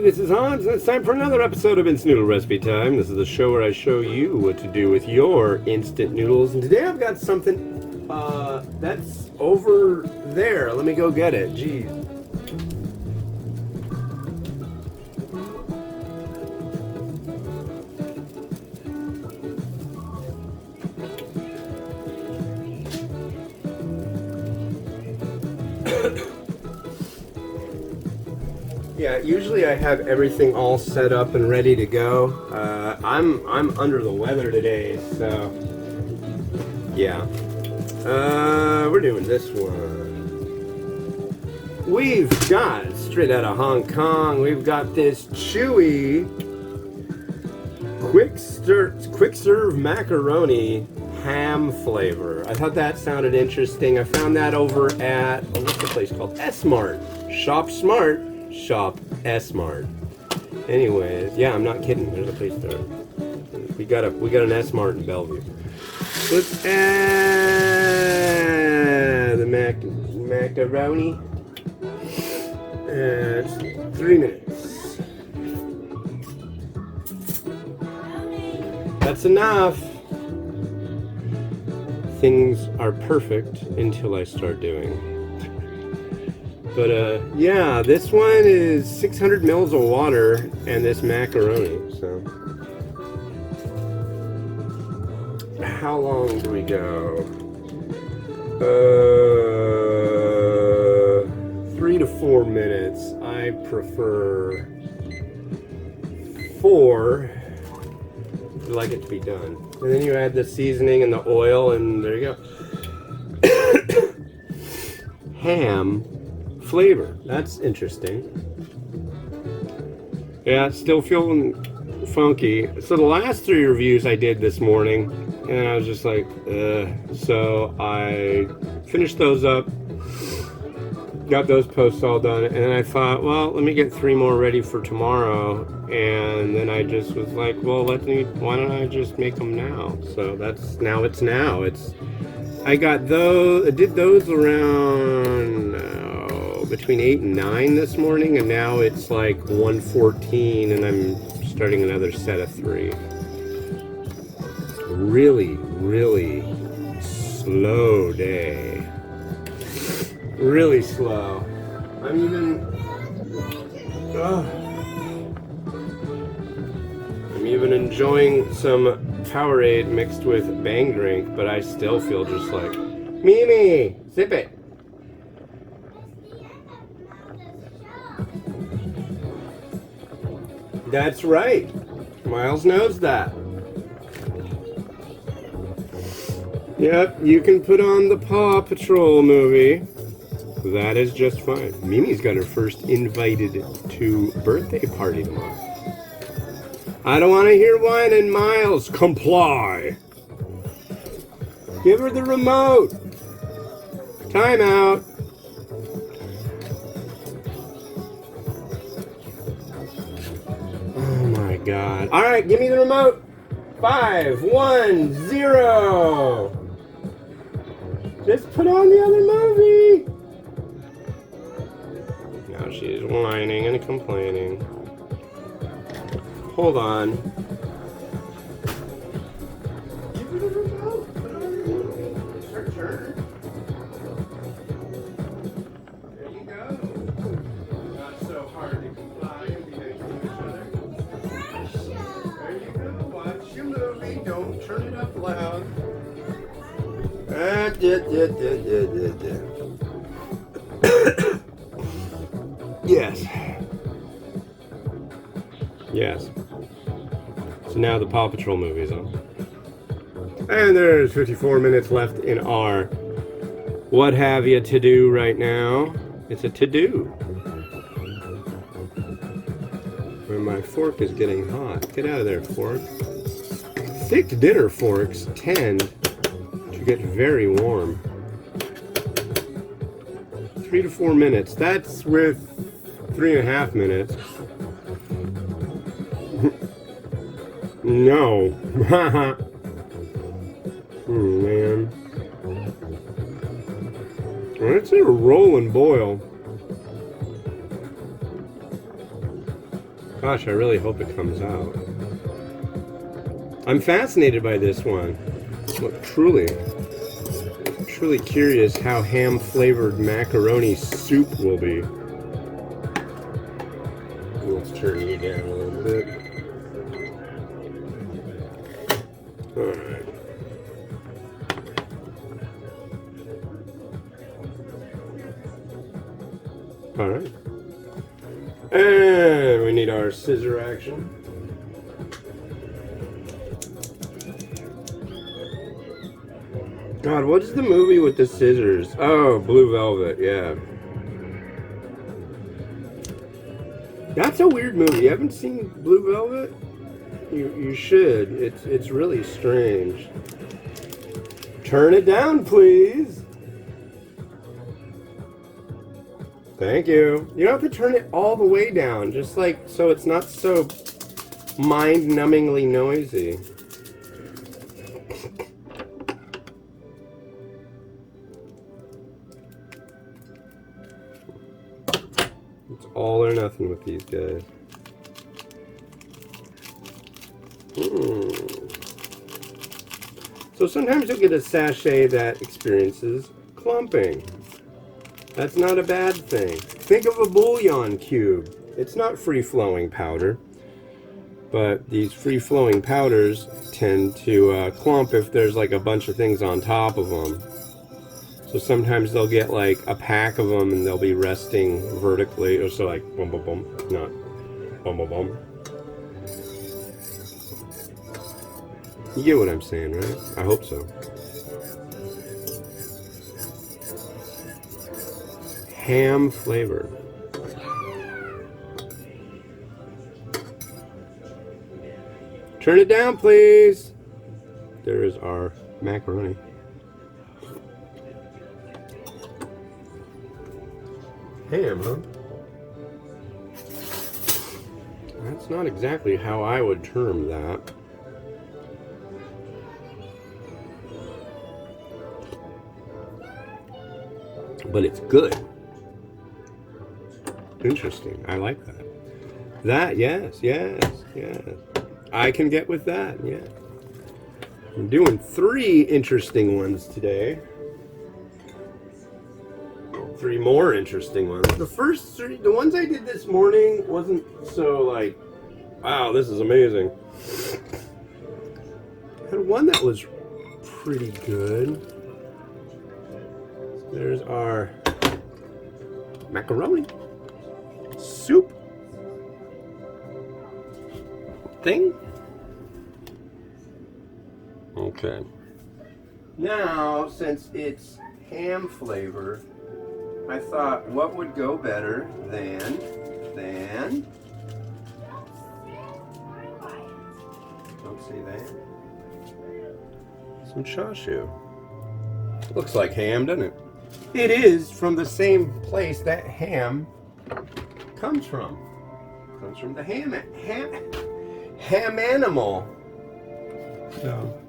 this is Hans, and it's time for another episode of Instant Noodle Recipe Time. This is the show where I show you what to do with your instant noodles. And today I've got something that's over there. Let me go get it. Jeez. Yeah, usually I have everything all set up and ready to go. I'm under the weather today, so yeah. We're doing this one. We've got, straight out of Hong Kong, we've got this Chewy quick serve macaroni ham flavor. I thought that sounded interesting. I found that over at, what's the place called? S-Mart. Shop Smart. Shop S-Mart. Anyways, yeah, I'm not kidding. There's a place there. We got an S-Mart in Bellevue. Let's add the macaroni. It's 3 minutes. That's enough. Things are perfect until I start doing. But yeah, this one is 600 mils of water and this macaroni. So, how long do we go? 3 to 4 minutes. I prefer 4. I like it to be done. And then you add the seasoning and the oil, and there you go. Ham flavor. That's interesting. Yeah, still feeling funky. So the last 3 reviews I did this morning, and I was just like, so I finished those up, got those posts all done, and then I thought, well, let me get 3 more ready for tomorrow. And then I just was like, well, why don't I just make them now? So I got those, I did those around between 8 and 9 this morning, and now it's like 1:14, and I'm starting another set of 3. Really, really slow day. Really slow. I'm even enjoying some Powerade mixed with Bang Drink, but I still feel just like, Mimi, sip it. That's right. Miles knows that. Yep, you can put on the Paw Patrol movie. That is just fine. Mimi's got her first invited to birthday party tomorrow. I don't want to hear whining, Miles. Comply. Give her the remote. Time out. Oh my God. All right, give me the remote. 5, 1, 0. Just put on the other movie. Now she's whining and complaining. Hold on. Give her the remote. Put on the movie. It's her turn. There you go. Not so hard to comply and be nice to each other. There you go. Watch your movie. Don't turn it up loud. Yes. Yes. So now the Paw Patrol movie's on. And there's 54 minutes left in our what have you to do right now. It's a to-do. Where my fork is getting hot. Get out of there, fork. Thick dinner forks tend to get very warm. 3 to 4 minutes. That's with 3.5 minutes. No. Man. It's a roll and boil. Gosh, I really hope it comes out. I'm fascinated by this one. Look, truly curious how ham-flavored macaroni soup will be. Let's turn you down a little bit. Alright. Alright. And we need our scissor action. God, what is the movie with the scissors? Oh, Blue Velvet, yeah. That's a weird movie. You haven't seen Blue Velvet? You should. It's really strange. Turn it down, please. Thank you. You don't have to turn it all the way down, just like so it's not so mind-numbingly noisy. It's all or nothing with these guys. So sometimes you'll get a sachet that experiences clumping. That's not a bad thing. Think of a bouillon cube. It's not free-flowing powder, but these free-flowing powders tend to clump if there's like a bunch of things on top of them. So sometimes they'll get like a pack of them and they'll be resting vertically, or so like boom, boom, boom, not boom, boom, boom. You get what I'm saying, right? I hope so. Ham flavor. Turn it down, please. There is our macaroni. Ham, huh? That's not exactly how I would term that. But it's good. Interesting. I like that. That, yes. I can get with that, yeah. I'm doing 3 interesting ones today. 3 more interesting ones. The first 3, the ones I did this morning wasn't so like, wow, this is amazing. I had one that was pretty good. There's our macaroni soup thing. Okay. Now, since it's ham flavor, I thought what would go better than don't see that, some chashu. Looks like ham, doesn't it? It is from the same place that ham comes from. Comes from the ham animal. So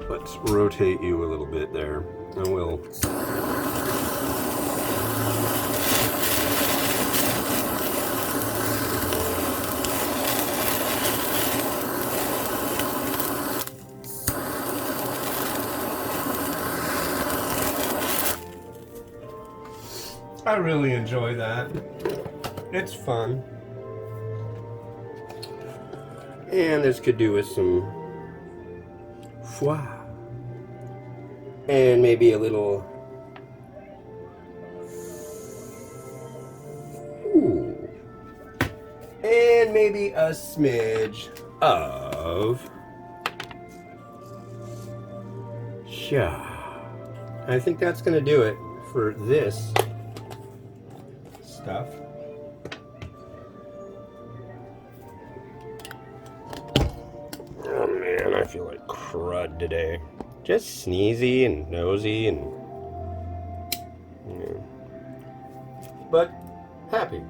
let's rotate you a little bit there. I will. I really enjoy that. It's fun. And this could do with some foie. And maybe a little. Ooh. And maybe a smidge of. Sha. I think that's going to do it for this stuff. Oh man, I feel like crud today. Just sneezy and nosy and yeah. But happy.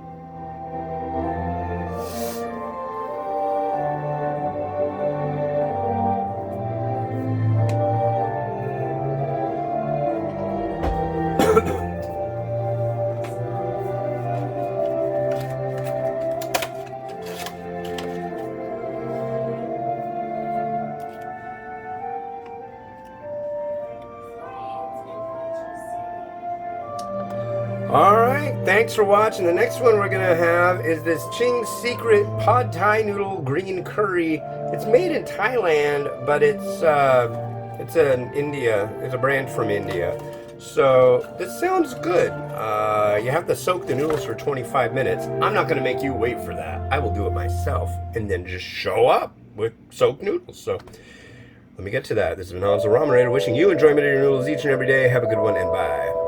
right, thanks for watching. The next one we're gonna have is this Ching's Secret Pad Thai Noodle Green Curry. It's made in Thailand, but it's an India. It's a brand from India. So this sounds good. You have to soak the noodles for 25 minutes. I'm not gonna make you wait for that. I will do it myself and then just show up with soaked noodles. So let me get to that. This has been Hans the Ramen Raider wishing you enjoyment of your noodles each and every day. Have a good one and bye.